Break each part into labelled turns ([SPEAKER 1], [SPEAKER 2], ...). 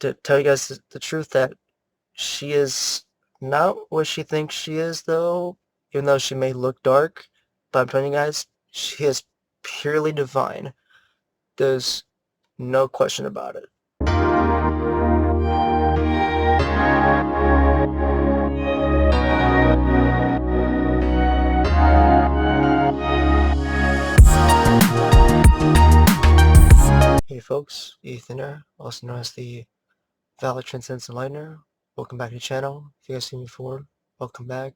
[SPEAKER 1] to tell you guys the truth that she is not what she thinks she is, though, even though she may look dark. But I'm telling you guys, she is purely divine. There's no question about it. Hey folks, Ethan here, also known as the Valid Transcendence Enlightener. Welcome back to the channel. If you guys seen me before, welcome back.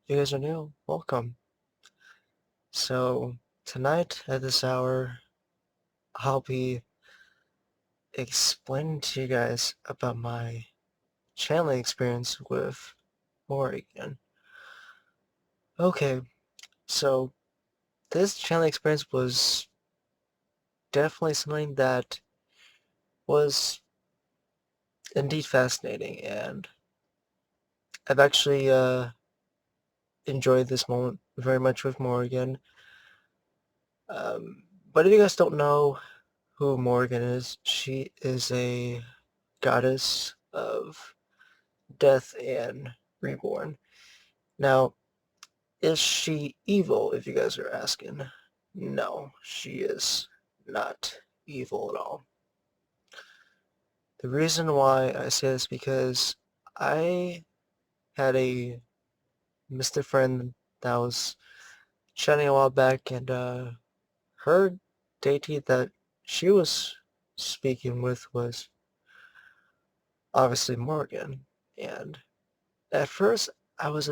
[SPEAKER 1] If you guys are new, welcome. So, tonight at this hour, I'll be explaining to you guys about my channeling experience with Morrigan. Okay, so this channeling experience was definitely something that was indeed fascinating, and I've actually enjoyed this moment very much with Morrigan. But if you guys don't know who Morrigan is, she is a goddess of death and reborn. Now, is she evil, if you guys are asking? No, she is not evil at all. The reason why I say this is because I had a mystic friend that was chatting a while back, and her deity that she was speaking with was obviously Morrigan. And at first, I was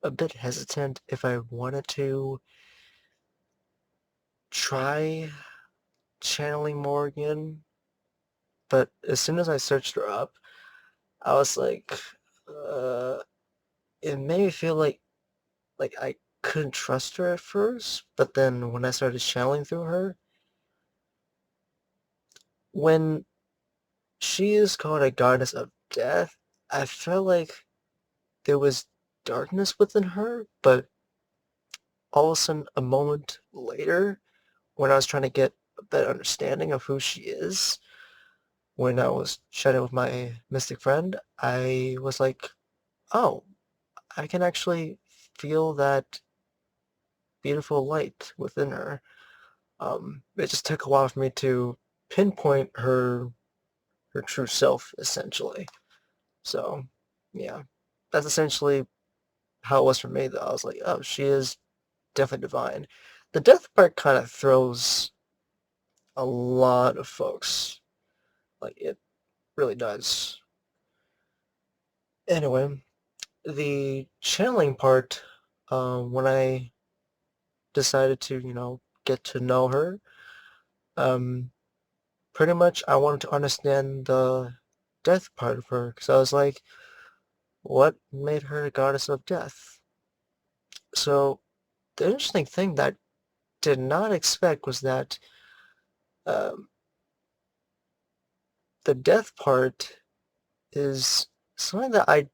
[SPEAKER 1] a bit hesitant if I wanted to try channeling Morrigan, but as soon as I searched her up, I was like, uh, it made me feel like I couldn't trust her at first, but then when I started channeling through her, when she is called a goddess of death, I felt like there was darkness within her, but all of a sudden, a moment later, when I was trying to get a better understanding of who she is, when I was chatting with my mystic friend, I was like, oh, I can actually feel that beautiful light within her. It just took a while for me to pinpoint her true self, essentially. So, yeah, that's essentially how it was for me, though. I was like, oh, she is definitely divine. The death part kind of throws a lot of folks. Like, it really does. Anyway, the channeling part, when I decided to, get to know her, um, pretty much I wanted to understand the death part of her, because I was like, what made her a goddess of death? So, the interesting thing that I did not expect was that um, the death part is something that I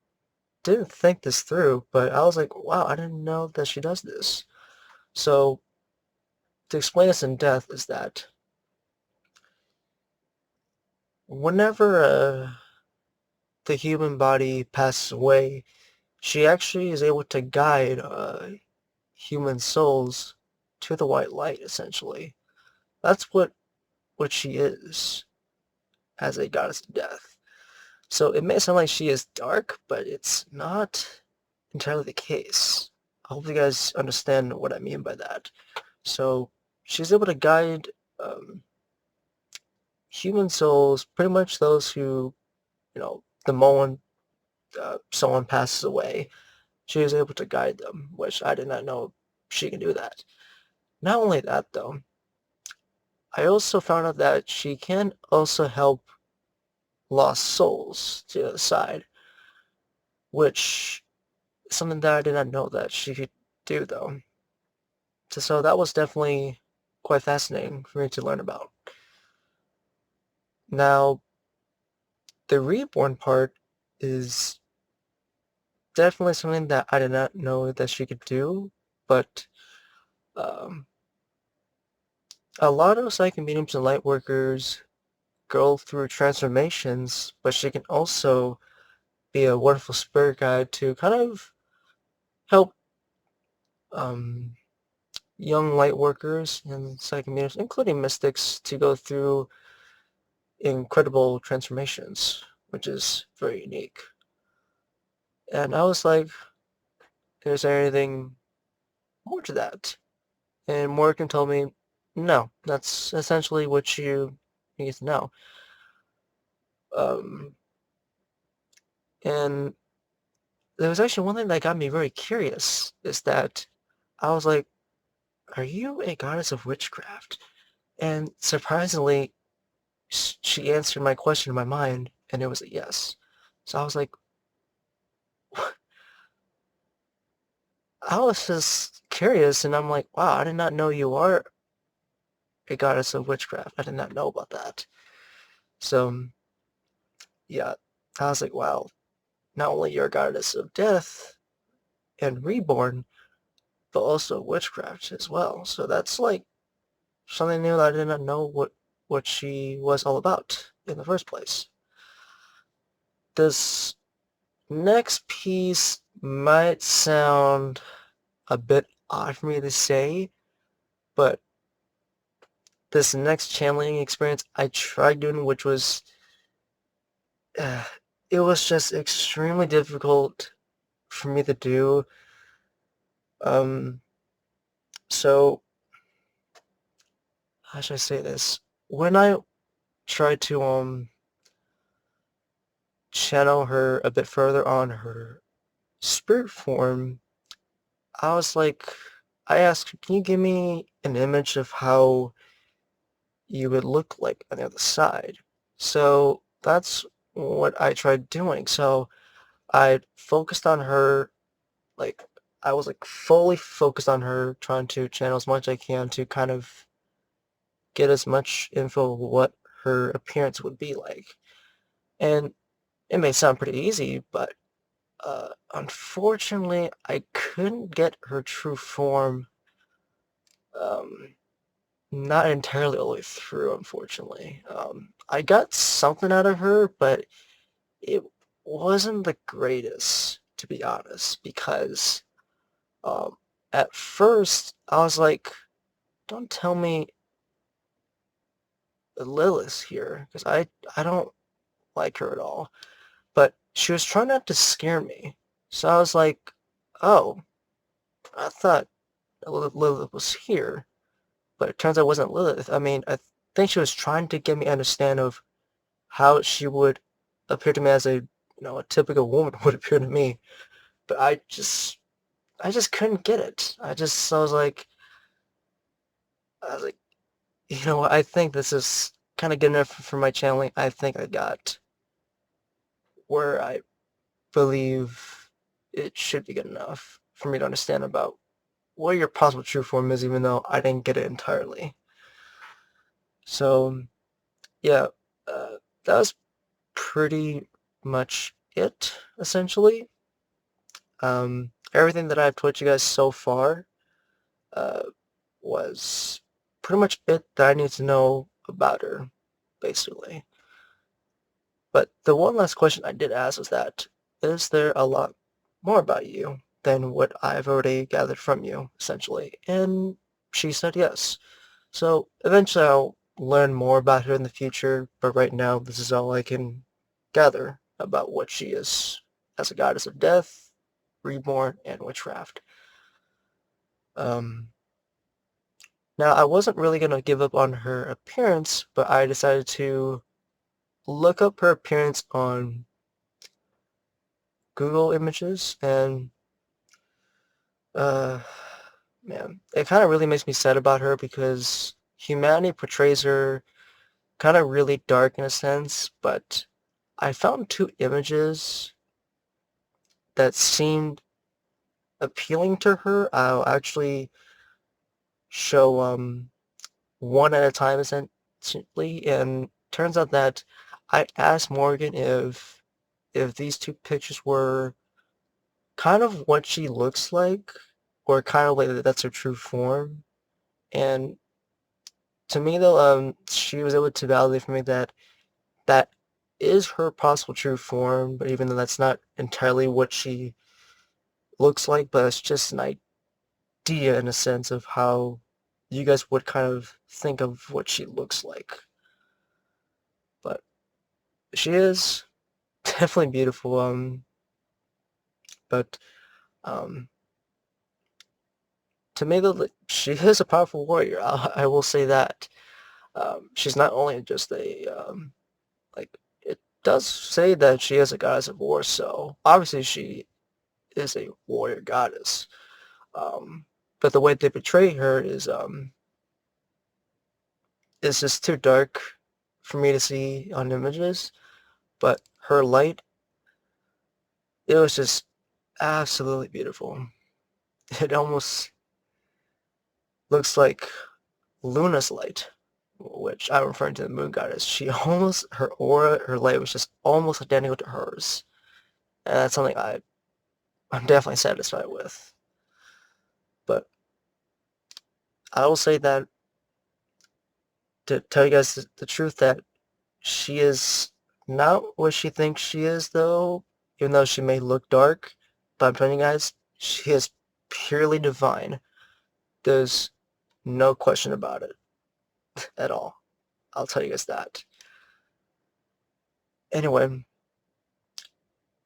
[SPEAKER 1] didn't think this through, but I was like, wow, I didn't know that she does this. So, to explain this in depth is that whenever the human body passes away, she actually is able to guide human souls to the white light, essentially. That's what she is as a goddess of death. So it may sound like she is dark, but it's not entirely the case. I hope you guys understand what I mean by that. So she's able to guide human souls, pretty much those who, the moment someone passes away, she is able to guide them, which I did not know she can do that. Not only that, though, I also found out that she can also help lost souls to the other side, which is something that I did not know that she could do, though. So that was definitely quite fascinating for me to learn about. Now, the reborn part is definitely something that I did not know that she could do, but um, a lot of psychic mediums and light workers go through transformations, but she can also be a wonderful spirit guide to kind of help um, young light workers and psychic mediums, including mystics, to go through incredible transformations, which is very unique. And I was like, is there anything more to that? And Morgan told me, no, that's essentially what you need to know. Um, and there was actually one thing that got me very curious, is that I was like, are you a goddess of witchcraft? And surprisingly, she answered my question in my mind, and it was a yes. So I was like, I was just curious, and I'm like, wow, I did not know you are a goddess of witchcraft. I did not know about that. So, yeah, I was like, wow, not only you're a goddess of death and reborn, but also witchcraft as well. So that's like something new that I did not know what she was all about in the first place. This next piece might sound a bit odd for me to say, but this next channeling experience I tried doing, which was, uh, it was just extremely difficult for me to do. Um, so how should I say this? When I tried to channel her a bit further on her spirit form, I was like, I asked, can you give me an image of how you would look like on the other side? So that's what I tried doing. So I focused on her, like, I was like fully focused on her, trying to channel as much as I can to kind of get as much info of what her appearance would be like. And it may sound pretty easy, but unfortunately, I couldn't get her true form, um, not entirely all the way through, unfortunately. I got something out of her, but it wasn't the greatest, to be honest, because um, at first I was like, don't tell me Lilith's here, because I don't like her at all. But she was trying not to scare me. So I was like, oh, I thought Lilith was here. But it turns out it wasn't Lilith. I mean, I think she was trying to get me to understand of how she would appear to me as a typical woman would appear to me. But I just couldn't get it. I was like, you know what, I think this is kind of good enough for my channeling. I think I got where I believe it should be good enough for me to understand about what your possible true form is, even though I didn't get it entirely. So, yeah, that was pretty much it, essentially. Everything that I've told you guys so far uh, was pretty much it that I need to know about her, basically. But the one last question I did ask was that, is there a lot more about you than what I've already gathered from you, essentially? And she said yes. So eventually I'll learn more about her in the future, but right now this is all I can gather about what she is as a goddess of death, reborn, and witchcraft. Um, Now I wasn't really going to give up on her appearance, but I decided to look up her appearance on Google Images, and uh, man, it kind of really makes me sad about her because humanity portrays her kind of really dark in a sense, but I found two images that seemed appealing to her. I'll actually show one at a time essentially, and turns out that I asked Morgan if these two pictures were kind of what she looks like, or kind of like that's her true form. And to me though, she was able to validate for me that that is her possible true form, but even though that's not entirely what she looks like, but it's just an idea in a sense of how you guys would kind of think of what she looks like. But she is definitely beautiful, but um, to me, she is a powerful warrior. I will say that. She's not only just like, it does say that she is a goddess of war, so obviously she is a warrior goddess. Um, but the way they portray her is just too dark for me to see on images. But her light, it was just absolutely beautiful. It almost looks like Luna's light, which I'm referring to the moon goddess. She almost, her aura, her light was just almost identical to hers. And that's something I'm definitely satisfied with. But I will say that, to tell you guys the truth, that she is not what she thinks she is, though, even though she may look dark. But I'm telling you guys, she is purely divine. There's no question about it at all. I'll tell you guys that. Anyway,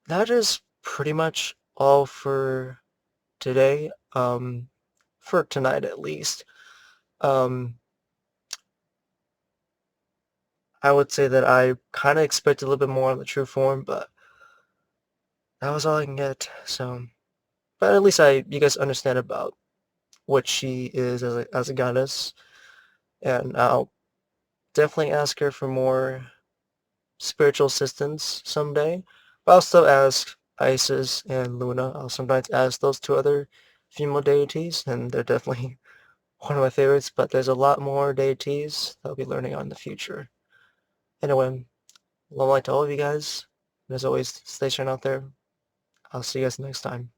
[SPEAKER 1] that is pretty much all for today. For tonight at least. Um, I would say that I kind of expected a little bit more on the true form, but that was all I can get. So, but at least you guys understand about what she is as a goddess, and I'll definitely ask her for more spiritual assistance someday. But I'll still ask Isis and Luna. I'll sometimes ask those two other female deities, and they're definitely one of my favorites. But there's a lot more deities that I'll be learning on in the future. Anyway, love light to all of you guys. And as always, stay strong out there. I'll see you guys next time.